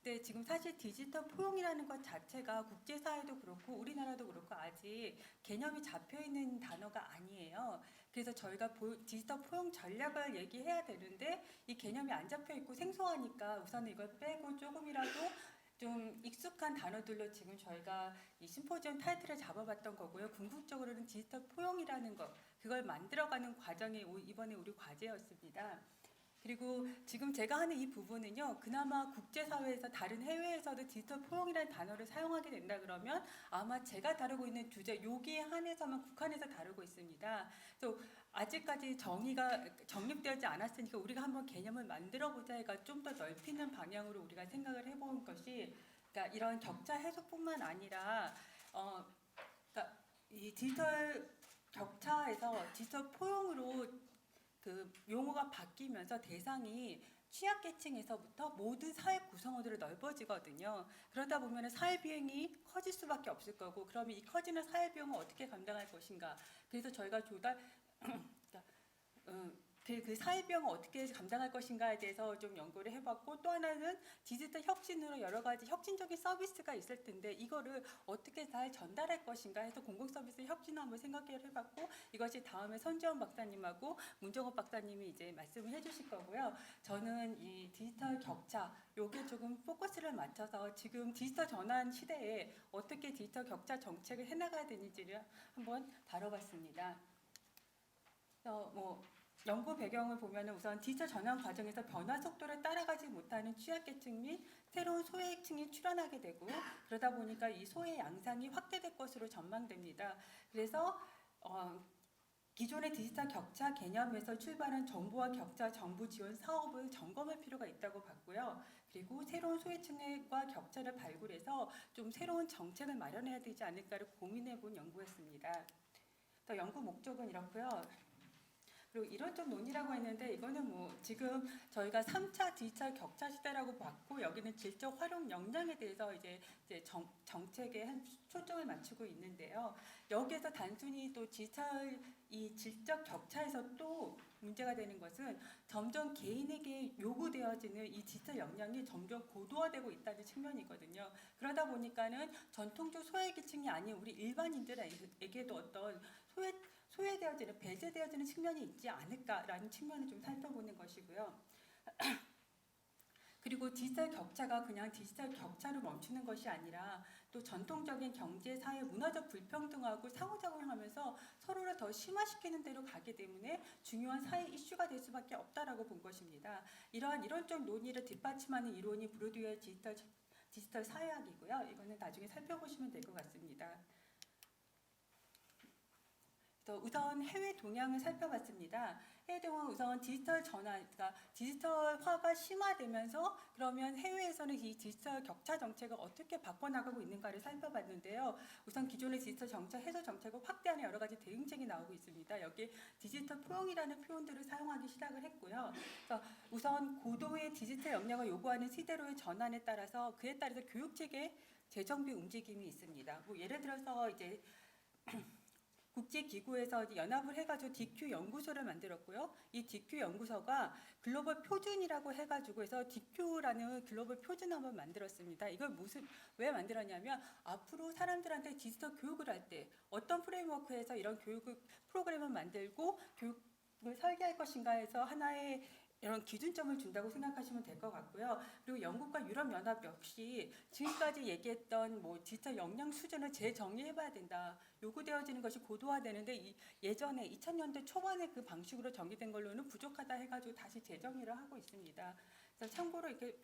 근데 지금 사실 디지털 포용이라는 것 자체가 국제사회도 그렇고 우리나라도 그렇고 아직 개념이 잡혀있는 단어가 아니에요. 그래서 저희가 디지털 포용 전략을 얘기해야 되는데 이 개념이 안 잡혀있고 생소하니까 우선 이걸 빼고 조금이라도 좀 익숙한 단어들로 지금 저희가 이 심포지엄 타이틀을 잡아봤던 거고요. 궁극적으로는 디지털 포용이라는 것, 그걸 만들어가는 과정이 이번에 우리 과제였습니다. 그리고 지금 제가 하는 이 부분은요, 그나마 국제사회에서 다른 해외에서도 디지털 포용이라는 단어를 사용하게 된다 그러면 아마 제가 다루고 있는 주제 여기에 한해서만 국한해서 다루고 있습니다. 그래서 아직까지 정의가 정립되지 않았으니까 우리가 한번 개념을 만들어보자 해가 좀 더 넓히는 방향으로 우리가 생각을 해본 것이, 그러니까 이런 격차 해소뿐만 아니라 그러니까 이 디지털 격차에서 디지털 포용으로 그 용어가 바뀌면서 대상이 취약계층에서부터 모든 사회 구성원들로 넓어지거든요. 그러다 보면 사회 비용이 커질 수밖에 없을 거고, 그러면 이 커지는 사회 비용을 어떻게 감당할 것인가. 그래서 저희가 그러니까, 그 사회 비용을 어떻게 감당할 것인가에 대해서 좀 연구를 해봤고, 또 하나는 디지털 혁신으로 여러 가지 혁신적인 서비스가 있을 텐데 이거를 어떻게 잘 전달할 것인가 해서 공공 서비스 혁신을 한번 생각을 해봤고, 이것이 다음에 선지원 박사님하고 문정업 박사님이 이제 말씀을 해주실 거고요. 저는 이 디지털 격차 요게 조금 포커스를 맞춰서 지금 디지털 전환 시대에 어떻게 디지털 격차 정책을 해나가야 되는지를 한번 다뤄봤습니다. 연구 배경을 보면 우선 디지털 전환 과정에서 변화 속도를 따라가지 못하는 취약계층 및 새로운 소외층이 출현하게 되고, 그러다 보니까 이 소외 양상이 확대될 것으로 전망됩니다. 그래서 기존의 디지털 격차 개념에서 출발한 정보와 격차 정부 지원 사업을 점검할 필요가 있다고 봤고요. 그리고 새로운 소외층과 격차를 발굴해서 좀 새로운 정책을 마련해야 되지 않을까를 고민해 본 연구였습니다. 또 연구 목적은 이렇고요. 그리고 이론적 논의라고 했는데 이거는 지금 저희가 3차 디지털 격차 시대라고 봤고, 여기는 질적 활용 역량에 대해서 이제 정책에 한 초점을 맞추고 있는데요. 여기에서 단순히 또 디지털 이 질적 격차에서 또 문제가 되는 것은 점점 개인에게 요구되어지는 이 디지털 역량이 점점 고도화되고 있다는 측면이거든요. 그러다 보니까는 전통적 소외계층이 아닌 우리 일반인들에게도 어떤 소외되어지는, 배제되어지는 측면이 있지 않을까라는 측면을 좀 살펴보는 것이고요. 그리고 디지털 격차가 그냥 디지털 격차로 멈추는 것이 아니라 또 전통적인 경제, 사회, 문화적 불평등하고 상호작용하면서 서로를 더 심화시키는 데로 가기 때문에 중요한 사회 이슈가 될 수밖에 없다라고 본 것입니다. 이러한 이론적 논의를 뒷받침하는 이론이 브로드웨어 디지털 사회학이고요. 이거는 나중에 살펴보시면 될 것 같습니다. 우선 해외 동향을 살펴봤습니다. 해외 동향은 우선 디지털 전환, 그러니까 디지털화가 심화되면서 그러면 해외에서는 이 디지털 격차 정책을 어떻게 바꿔나가고 있는가를 살펴봤는데요. 우선 기존의 디지털 정책 해소 정책을 확대하는 여러 가지 대응책이 나오고 있습니다. 여기 디지털 포용이라는 표현들을 사용하기 시작을 했고요. 그래서 우선 고도의 디지털 역량을 요구하는 시대로의 전환에 따라서 그에 따라서 교육체계 재정비 움직임이 있습니다. 예를 들어서 이제 국제기구에서 연합을 해가지고 DQ 연구소를 만들었고요. 이 DQ 연구소가 글로벌 표준이라고 해가지고 해서 DQ라는 글로벌 표준을 한번 만들었습니다. 이걸 왜 만들었냐면 앞으로 사람들한테 디지털 교육을 할 때 어떤 프레임워크에서 이런 교육 프로그램을 만들고 교육을 설계할 것인가 해서 하나의 이런 기준점을 준다고 생각하시면 될 것 같고요. 그리고 영국과 유럽연합 역시 지금까지 얘기했던 디지털 역량 수준을 재정의해봐야 된다. 요구되어지는 것이 고도화되는데 예전에 2000년대 초반에 그 방식으로 정의된 걸로는 부족하다 해가지고 다시 재정의를 하고 있습니다. 그래서 참고로 이렇게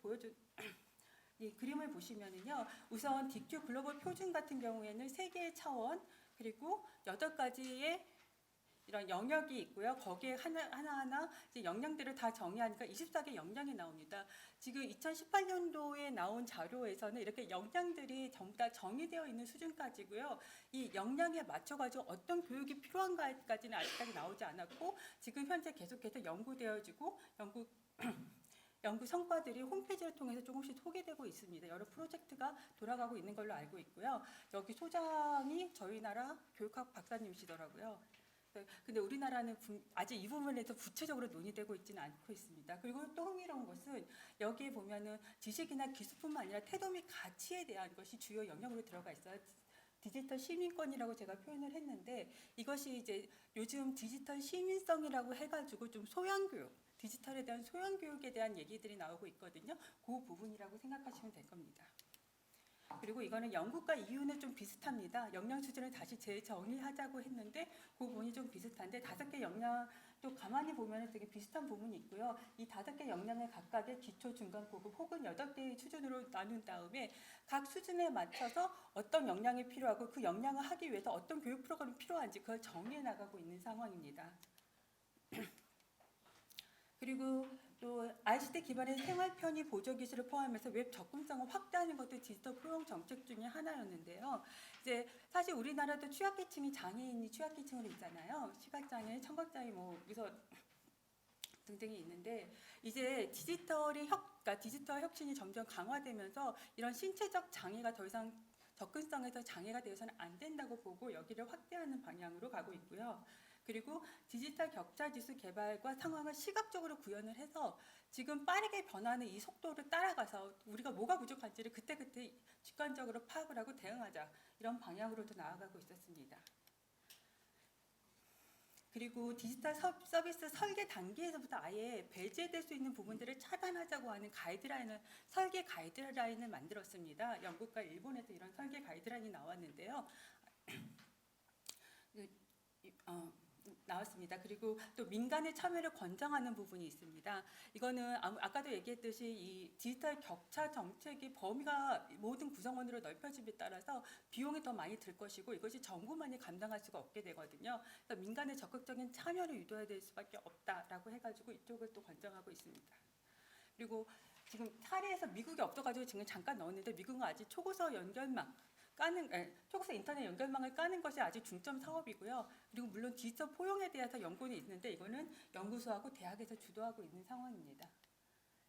이 그림을 보시면은요, 우선 DQ 글로벌 표준 같은 경우에는 3개의 차원 그리고 8가지의 이런 영역이 있고요. 거기에 하나하나 이제 역량들을 다 정의하니까 24개 역량이 나옵니다. 지금 2018년도에 나온 자료에서는 이렇게 역량들이 전부 다 정의되어 있는 수준까지고요. 이 역량에 맞춰가지고 어떤 교육이 필요한가까지는 아직까지 나오지 않았고, 지금 현재 계속해서 연구되어지고 연구 성과들이 홈페이지를 통해서 조금씩 소개되고 있습니다. 여러 프로젝트가 돌아가고 있는 걸로 알고 있고요. 여기 소장이 저희 나라 교육학 박사님이시더라고요. 네, 근데 우리나라는 아직 이 부분에서 구체적으로 논의되고 있지는 않고 있습니다. 그리고 또 흥미로운 것은 여기에 보면은 지식이나 기술뿐만 아니라 태도 및 가치에 대한 것이 주요 영역으로 들어가 있어요. 디지털 시민권이라고 제가 표현을 했는데 이것이 이제 요즘 디지털 시민성이라고 해가지고 좀 소양교육, 디지털에 대한 소양교육에 대한 얘기들이 나오고 있거든요. 그 부분이라고 생각하시면 될 겁니다. 그리고 이거는 영국과 EU는 좀 비슷합니다. 역량 수준을 다시 재정의하자고 했는데 그 부분이 좀 비슷한데 5개 역량 또 가만히 보면 되게 비슷한 부분이 있고요. 이 5개 역량을 각각의 기초, 중간, 고급 혹은 8개의 수준으로 나눈 다음에 각 수준에 맞춰서 어떤 역량이 필요하고 그 역량을 하기 위해서 어떤 교육 프로그램이 필요한지 그걸 정리해 나가고 있는 상황입니다. 그리고 또 ICT 기반의 생활 편의 보조 기술을 포함해서 웹 접근성을 확대하는 것도 디지털 포용 정책 중에 하나였는데요. 이제 사실 우리나라도 취약계층이 장애인이 취약계층으로 있잖아요. 시각장애, 청각장애 뭐 그래서 등등이 있는데 이제 그러니까 디지털 혁신이 점점 강화되면서 이런 신체적 장애가 더 이상 접근성에서 장애가 되어서는 안 된다고 보고 여기를 확대하는 방향으로 가고 있고요. 그리고 디지털 격차 지수 개발과 상황을 시각적으로 구현을 해서 지금 빠르게 변하는 이 속도를 따라가서 우리가 뭐가 부족한지를 그때그때 직관적으로 파악을 하고 대응하자 이런 방향으로도 나아가고 있었습니다. 그리고 디지털 서비스 설계 단계에서부터 아예 배제될 수 있는 부분들을 차단하자고 하는 설계 가이드라인을 만들었습니다. 영국과 일본에서 이런 설계 가이드라인이 나왔는데요. 나왔습니다. 그리고 또 민간의 참여를 권장하는 부분이 있습니다. 이거는 아까도 얘기했듯이 이 디지털 격차 정책의 범위가 모든 구성원으로 넓혀짐에 따라서 비용이 더 많이 들 것이고 이것이 정부만이 감당할 수가 없게 되거든요. 그래서 민간의 적극적인 참여를 유도해야 될 수밖에 없다라고 해가지고 이쪽을 또 권장하고 있습니다. 그리고 지금 사례에서 미국이 없어가지고 지금 잠깐 넣었는데 미국은 아직 초고속 인터넷 연결망을 까는 것이 아직 중점 사업이고요. 그리고 물론 디지털 포용에 대해서 연구는 있는데 이거는 연구소하고 대학에서 주도하고 있는 상황입니다.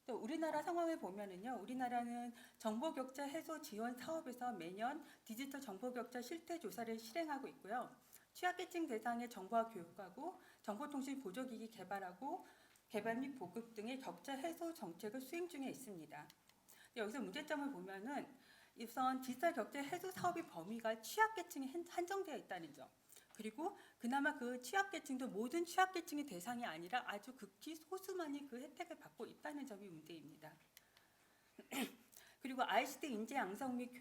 또 우리나라 상황을 보면은요, 우리나라는 정보격차 해소 지원 사업에서 매년 디지털 정보격차 실태 조사를 실행하고 있고요. 취약계층 대상의 정보화 교육하고 정보통신 보조기기 개발 및 보급 등의 격차 해소 정책을 수행 중에 있습니다. 여기서 문제점을 보면은 우선 디지털 격차 해소 사업의 범위가 취약계층에 한정되어 있다는 점. 그리고 그나마 그 취약계층도 모든 취약계층의 대상이 아니라 아주 극히 소수만이 그 혜택을 받고 있다는 점이 문제입니다. 그리고 ICT 인재 양성 및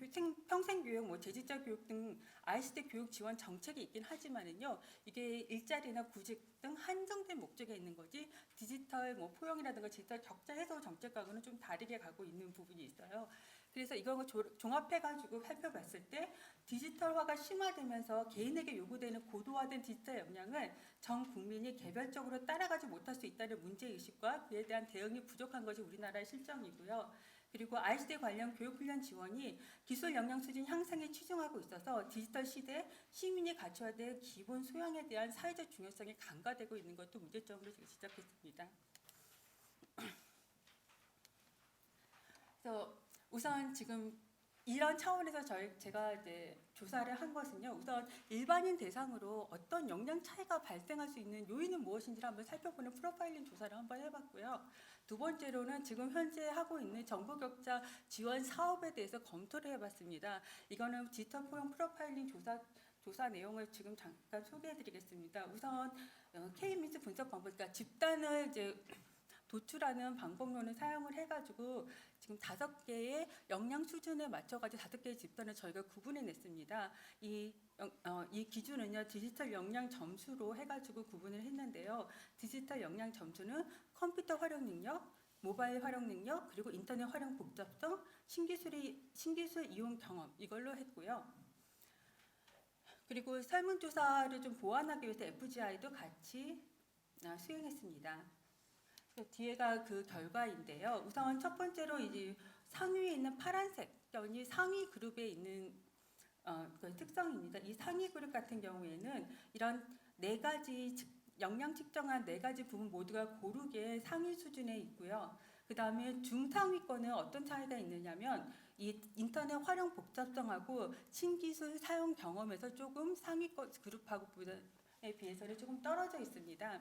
평생교육, 재직자 교육 등 ICT 교육 지원 정책이 있긴 하지만은요, 이게 일자리나 구직 등 한정된 목적에 있는 거지 디지털 포용이라든가 디지털 격차 해소 정책과는 좀 다르게 가고 있는 부분이 있어요. 그래서 이걸 종합해가지고 살펴봤을 때 디지털화가 심화되면서 개인에게 요구되는 고도화된 디지털 역량을 전 국민이 개별적으로 따라가지 못할 수 있다는 문제의식과 그에 대한 대응이 부족한 것이 우리나라의 실정이고요. 그리고 ICT 관련 교육훈련 지원이 기술 역량 수준 향상에 치중하고 있어서 디지털 시대 시민이 갖춰야 될 기본 소양에 대한 사회적 중요성이 간과되고 있는 것도 문제점으로 지적했습니다. 그래서 우선 지금 이런 차원에서 제가 이제 조사를 한 것은요. 우선 일반인 대상으로 어떤 역량 차이가 발생할 수 있는 요인은 무엇인지를 한번 살펴보는 프로파일링 조사를 한번 해봤고요. 두 번째로는 지금 현재 하고 있는 정보격차 지원 사업에 대해서 검토를 해봤습니다. 이거는 디지털 포용 프로파일링 조사 내용을 지금 잠깐 소개해드리겠습니다. 우선 K-미스 분석 방법, 그러니까 집단을 이제 도출하는 방법론을 사용을 해가지고 지금 5개의 역량 수준에 맞춰가지고 5개의 집단을 저희가 구분해냈습니다. 이 기준은요, 디지털 역량 점수로 해가지고 구분을 했는데요. 디지털 역량 점수는 컴퓨터 활용 능력, 모바일 활용 능력, 그리고 인터넷 활용 복잡성, 신기술 이용 경험 이걸로 했고요. 그리고 설문조사를 좀 보완하기 위해서 FGI도 같이 수행했습니다. 뒤에가 그 결과인데요. 우선 첫 번째로 이제 상위에 있는 파란색 점이 상위 그룹에 있는 그 특성입니다. 이 상위 그룹 같은 경우에는 이런 4가지 역량 측정한 4가지 부분 모두가 고르게 상위 수준에 있고요. 그 다음에 중상위권은 어떤 차이가 있느냐면 이 인터넷 활용 복잡성하고 신기술 사용 경험에서 조금 상위권 그룹하고 비해서는 조금 떨어져 있습니다.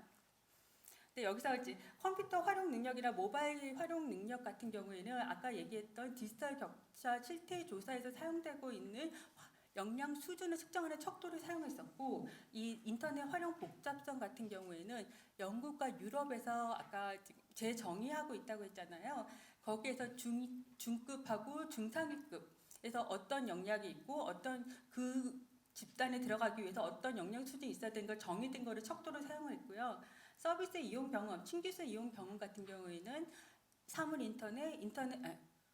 근데 여기서 이제 컴퓨터 활용 능력이나 모바일 활용 능력 같은 경우에는 아까 얘기했던 디지털 격차 실태 조사에서 사용되고 있는 역량 수준을 측정하는 척도를 사용했었고, 이 인터넷 활용 복잡성 같은 경우에는 영국과 유럽에서 아까 재정의하고 있다고 했잖아요. 거기에서 중급하고 중상위급에서 어떤 역량이 있고 어떤 그 집단에 들어가기 위해서 어떤 역량 수준이 있어야 되는 걸 정의된 거를 척도를 사용했고요. 서비스 이용 경험, 신기술 이용 경험 같은 경우에는 사물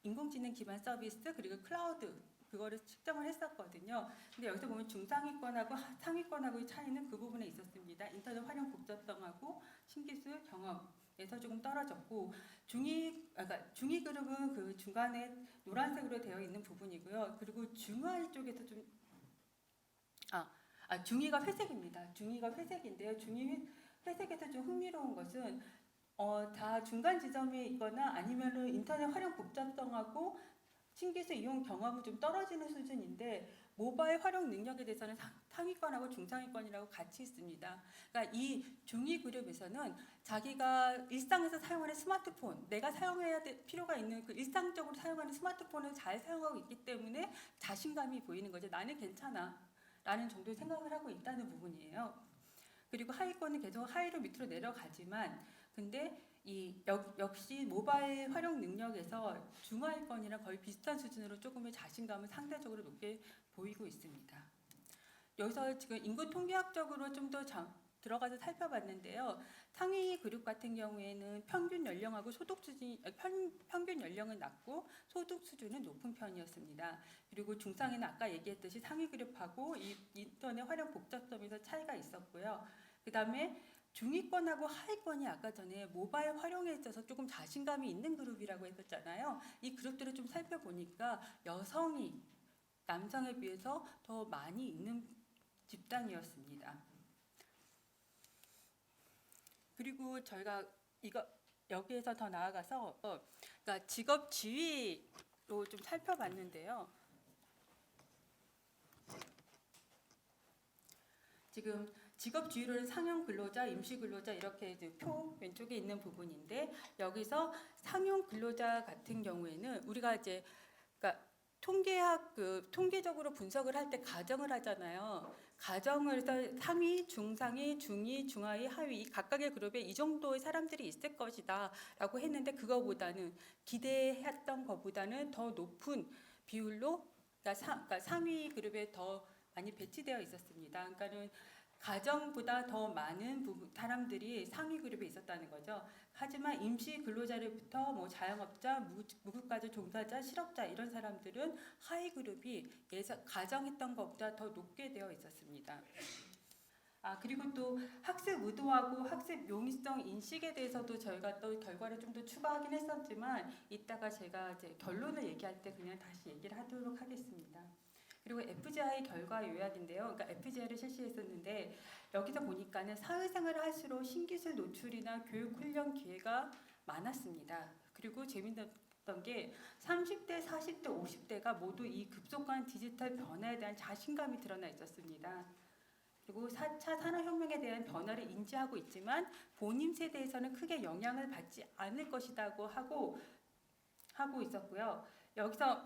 인공지능 기반 서비스 그리고 클라우드 그거를 측정을 했었거든요. 근데 여기서 보면 중상위권하고 상위권하고의 차이는 그 부분에 있었습니다. 인터넷 활용 복잡성하고 신기술 경험에서 조금 떨어졌고, 그러니까 중위 그룹은 그 중간에 노란색으로 되어 있는 부분이고요. 그리고 중하위 쪽에서 중위가 회색입니다. 중위가 회색인데요. 중위 회색에서 좀 흥미로운 것은 다 중간 지점에 있거나 아니면은 인터넷 활용 복잡성하고 신기술 이용 경험은 좀 떨어지는 수준인데, 모바일 활용 능력에 대해서는 상위권하고 중상위권이라고 같이 있습니다. 그러니까 이 중위 그룹에서는 자기가 일상에서 사용하는 스마트폰, 내가 사용해야 될 필요가 있는 그 일상적으로 사용하는 스마트폰을 잘 사용하고 있기 때문에 자신감이 보이는 거죠. 나는 괜찮아 라는 정도의 생각을 하고 있다는 부분이에요. 그리고 하위권은 계속 하위로 밑으로 내려가지만, 근데 역시 모바일 활용 능력에서 중하위권이랑 거의 비슷한 수준으로 조금의 자신감을 상대적으로 높게 보이고 있습니다. 여기서 지금 인구 통계학적으로 좀 더 들어가서 살펴봤는데요. 상위 그룹 같은 경우에는 평균 연령하고 소득 수준이 평균 연령은 낮고 소득 수준은 높은 편이었습니다. 그리고 중상위는 아까 얘기했듯이 상위 그룹하고 이 인터넷 활용 복잡성에서 차이가 있었고요. 그다음에 중위권하고 하위권이 아까 전에 모바일 활용에 있어서 조금 자신감이 있는 그룹이라고 했었잖아요. 이 그룹들을 좀 살펴보니까 여성이 남성에 비해서 더 많이 있는 집단이었습니다. 그리고 저희가 여기에서 더 나아가서 그러니까 직업 지위로 좀 살펴봤는데요. 지금 직업 지위로는 상용 근로자, 임시 근로자 이렇게 표 왼쪽에 있는 부분인데, 여기서 상용 근로자 같은 경우에는 우리가 이제 그러니까 통계적으로 분석을 할 때 가정을 하잖아요. 가정을 해서 상위, 중상위, 중위, 중하위, 하위 각각의 그룹에 이 정도의 사람들이 있을 것이다라고 했는데, 그거보다는 기대했던 것보다는 더 높은 비율로 그러니까 상위 그룹에 더 많이 배치되어 있었습니다. 그러니까는 가정보다 더 많은 사람들이 상위 그룹에 있었다는 거죠. 하지만 임시 근로자로부터 뭐 자영업자, 무급가족 종사자, 실업자 이런 사람들은 하위 그룹이 가정했던 것보다 더 높게 되어 있었습니다. 그리고 또 학습 의도하고 학습 용이성 인식에 대해서도 저희가 또 결과를 좀 더 추가하긴 했었지만, 이따가 제가 이제 결론을 얘기할 때 그냥 다시 얘기를 하도록 하겠습니다. 그리고 FGI 결과 요약인데요. 그러니까 FGI를 실시했었는데, 여기서 보니까는 사회생활을 할수록 신기술 노출이나 교육 훈련 기회가 많았습니다. 그리고 재밌었던 게 30대, 40대, 50대가 모두 이 급속한 디지털 변화에 대한 자신감이 드러나 있었습니다. 그리고 4차 산업혁명에 대한 변화를 인지하고 있지만 본인 세대에서는 크게 영향을 받지 않을 것이라고 하고 있었고요. 여기서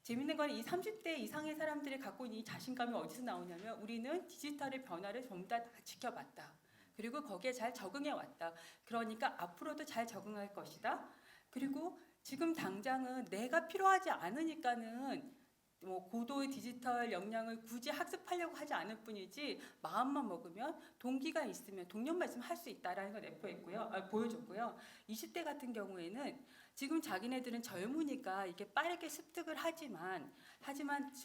재밌는 건 이 30대 이상의 사람들이 갖고 있는 이 자신감이 어디서 나오냐면, 우리는 디지털의 변화를 전부 다 지켜봤다. 그리고 거기에 잘 적응해 왔다. 그러니까 앞으로도 잘 적응할 것이다. 그리고 지금 당장은 내가 필요하지 않으니까는 뭐 고도의 디지털 역량을 굳이 학습하려고 하지 않을 뿐이지, 마음만 먹으면 동기가 있으면 동력만 있으면 할 수 있다라는 걸 보여줬고요. 20대 같은 경우에는 지금 자기네들은 젊으니까 이게 빠르게 습득을 하지만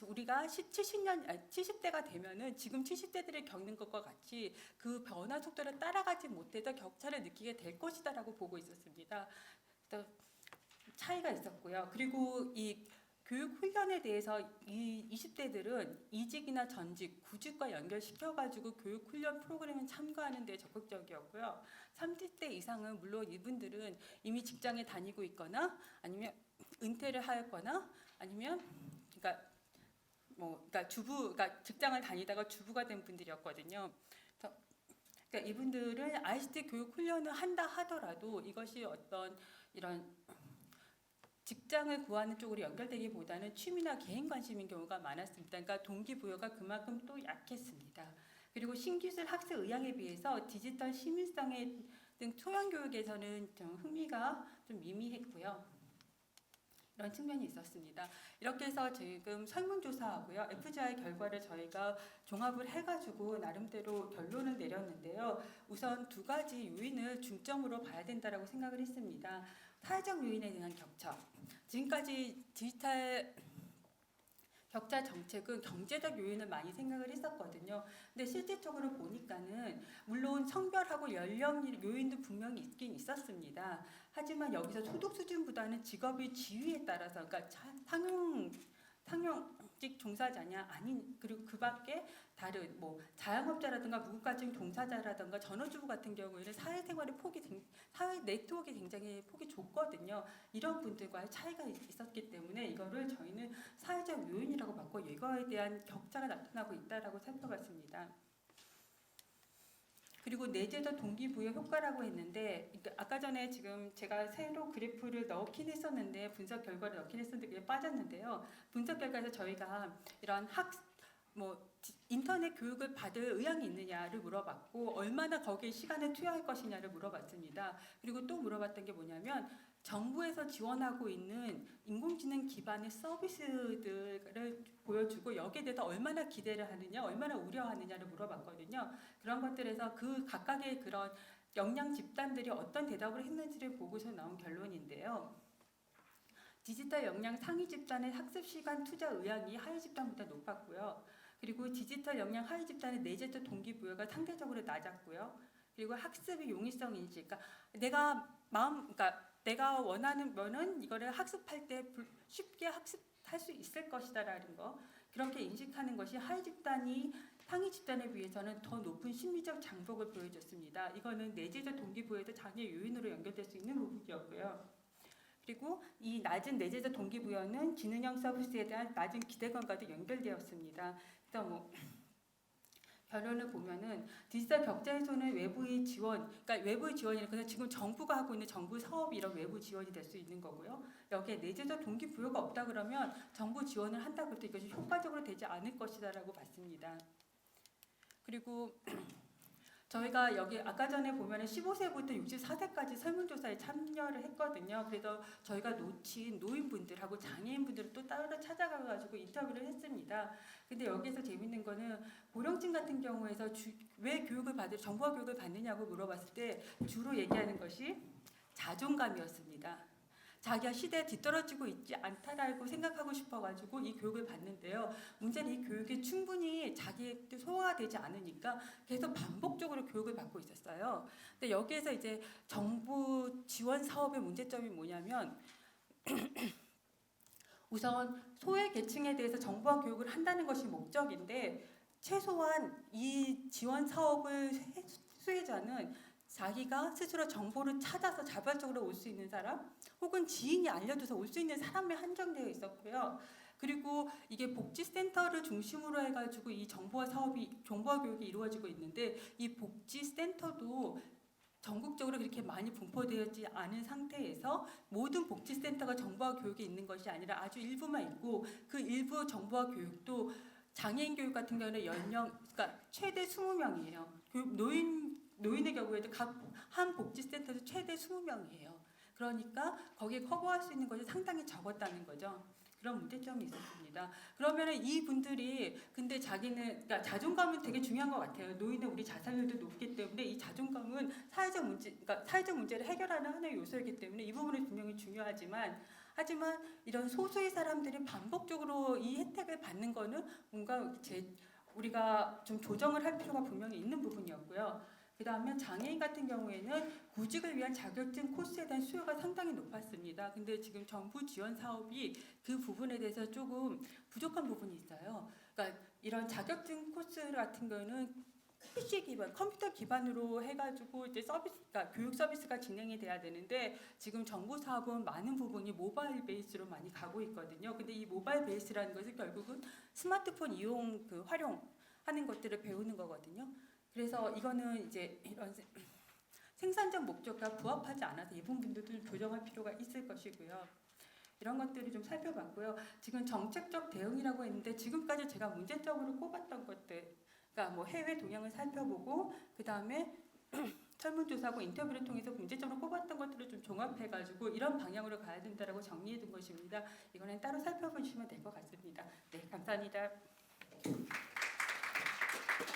우리가 70대가 되면은 지금 70대들이 겪는 것과 같이 그 변화 속도를 따라가지 못해서 격차를 느끼게 될 것이다라고 보고 있었습니다. 그래서 차이가 있었고요. 그리고 이 교육 훈련에 대해서 이 20대들은 이직이나 전직, 구직과 연결시켜가지고 교육 훈련 프로그램에 참가하는 데 적극적이었고요. 30대 이상은 물론 이분들은 이미 직장에 다니고 있거나 아니면 은퇴를 하였거나 아니면 그러니까 직장을 다니다가 주부가 된 분들이었거든요. 그러니까 이분들은 ICT 교육 훈련을 한다 하더라도 이것이 어떤 이런 직장을 구하는 쪽으로 연결되기보다는 취미나 개인 관심인 경우가 많았습니다. 그러니까 동기부여가 그만큼 또 약했습니다. 그리고 신기술 학습 의향에 비해서 디지털 시민성의 등 소양 교육에서는 좀 흥미가 좀 미미했고요. 이런 측면이 있었습니다. 이렇게 해서 지금 설문조사하고요. FGI 결과를 저희가 종합을 해가지고 나름대로 결론을 내렸는데요. 우선 두 가지 요인을 중점으로 봐야 된다고 생각을 했습니다. 사회적 요인에 대한 격차. 지금까지 디지털 격차 정책은 경제적 요인을 많이 생각을 했었거든요. 근데 실질적으로 보니까는 물론 성별하고 연령 요인도 분명히 있긴 있었습니다. 하지만 여기서 소득 수준보다는 직업의 지위에 따라서, 그러니까 상용직 종사자냐 아닌, 그리고 그밖에 다른 뭐 자영업자라든가 무급가정 종사자라든가 전업주부 같은 경우에는 사회생활의 사회 네트워크가 굉장히 폭이 좁거든요. 이런 분들과의 차이가 있었기 때문에 이거를 저희는 사회적 요인이라고 봤고 이거에 대한 격차가 나타나고 있다라고 살펴봤습니다. 그리고 내재적 동기부여 효과라고 했는데, 아까 전에 지금 제가 새로 그래프를 넣긴 했었는데 분석 결과를 넣긴 했었는데 그게 빠졌는데요. 분석 결과에서 저희가 이런 인터넷 교육을 받을 의향이 있느냐를 물어봤고 얼마나 거기에 시간을 투여할 것이냐를 물어봤습니다. 그리고 또 물어봤던 게 뭐냐면 정부에서 지원하고 있는 인공지능 기반의 서비스들을 보여주고 여기에 대해서 얼마나 기대를 하느냐, 얼마나 우려하느냐를 물어봤거든요. 그런 것들에서 그 각각의 그런 역량 집단들이 어떤 대답을 했는지를 보고서 나온 결론인데요. 디지털 역량 상위 집단의 학습 시간 투자 의향이 하위 집단보다 높았고요. 그리고 디지털 역량 하위 집단의 내재적 동기부여가 상대적으로 낮았고요. 그리고 학습의 용이성 인식, 그러니까 내가 원하는 거는 이거를 학습할 때 쉽게 학습할 수 있을 것이다라는 거, 그렇게 인식하는 것이 하위 집단이 상위 집단에 비해서는 더 높은 심리적 장벽을 보여줬습니다. 이거는 내재적 동기부여에도 장애 요인으로 연결될 수 있는 부분이었고요. 그리고 이 낮은 내재적 동기부여는 지능형 서비스에 대한 낮은 기대감과도 연결되었습니다. 그래서 결론을 보면은 디지털 격차 해소는 외부의 지원, 그러니까 외부의 지원이라는 것은 지금 정부가 하고 있는 정부 사업이 이런 외부 지원이 될 수 있는 거고요. 여기에 내재적 동기부여가 없다 그러면 정부 지원을 한다고 해도 이것이 효과적으로 되지 않을 것이다라고 봤습니다. 그리고 저희가 여기 아까 전에 보면은 15세부터 64세까지 설문조사에 참여를 했거든요. 그래서 저희가 놓친 노인분들하고 장애인분들을 또 따로 찾아가가지고 인터뷰를 했습니다. 근데 여기서 재밌는 거는 고령층 같은 경우에서 왜 정보화 교육을 받느냐고 물어봤을 때 주로 얘기하는 것이 자존감이었습니다. 자기가 시대에 뒤떨어지고 있지 않다라고 생각하고 싶어가지고 이 교육을 받는데요. 문제는 이 교육이 충분히 자기의 소화가 되지 않으니까 계속 반복적으로 교육을 받고 있었어요. 근데 여기에서 이제 정부 지원 사업의 문제점이 뭐냐면 우선 소외 계층에 대해서 정보화 교육을 한다는 것이 목적인데 최소한 이 지원 사업을 수혜자는 자기가 스스로 정보를 찾아서 자발적으로 올 수 있는 사람 혹은 지인이 알려줘서 올 수 있는 사람에 한정되어 있었고요. 그리고 이게 복지센터를 중심으로 해가지고 이 정보화 교육이 이루어지고 있는데 이 복지센터도 전국적으로 그렇게 많이 분포되지 않은 상태에서 모든 복지센터가 정보화 교육에 있는 것이 아니라 아주 일부만 있고 그 일부 정보화 교육도 장애인 교육 같은 경우는 그러니까 최대 20명이에요. 노인의 경우에도 한 복지센터에서 최대 20명이에요. 그러니까 거기에 커버할 수 있는 것이 상당히 적었다는 거죠. 그런 문제점이 있었습니다. 그러면 이 분들이 근데 그러니까 자존감은 되게 중요한 것 같아요. 노인은 우리 자살률도 높기 때문에 이 자존감은 그러니까 사회적 문제를 해결하는 하나의 요소이기 때문에 이 부분은 분명히 중요하지만 이런 소수의 사람들이 반복적으로 이 혜택을 받는 거는 뭔가 우리가 좀 조정을 할 필요가 분명히 있는 부분이었고요. 그 다음에 장애인 같은 경우에는 구직을 위한 자격증 코스에 대한 수요가 상당히 높았습니다. 근데 지금 정부 지원 사업이 그 부분에 대해서 조금 부족한 부분이 있어요. 그러니까 이런 자격증 코스 같은 거는 PC 기반, 컴퓨터 기반으로 해가지고 이제 그러니까 교육 서비스가 진행이 돼야 되는데 지금 정부 사업은 많은 부분이 모바일 베이스로 많이 가고 있거든요. 근데 이 모바일 베이스라는 것은 결국은 스마트폰 활용하는 것들을 배우는 거거든요. 그래서 이거는 이제 이런 생산적 목적과 부합하지 않아서 이 부분도 좀 조정할 필요가 있을 것이고요. 이런 것들을 좀 살펴봤고요. 지금 정책적 대응이라고 했는데 지금까지 제가 문제점으로 꼽았던 것들, 그러니까 뭐 해외 동향을 살펴보고 그 다음에 설문조사하고 인터뷰를 통해서 문제점으로 꼽았던 것들을 좀 종합해가지고 이런 방향으로 가야 된다라고 정리해둔 것입니다. 이거는 따로 살펴보시면 될 것 같습니다. 네, 감사합니다.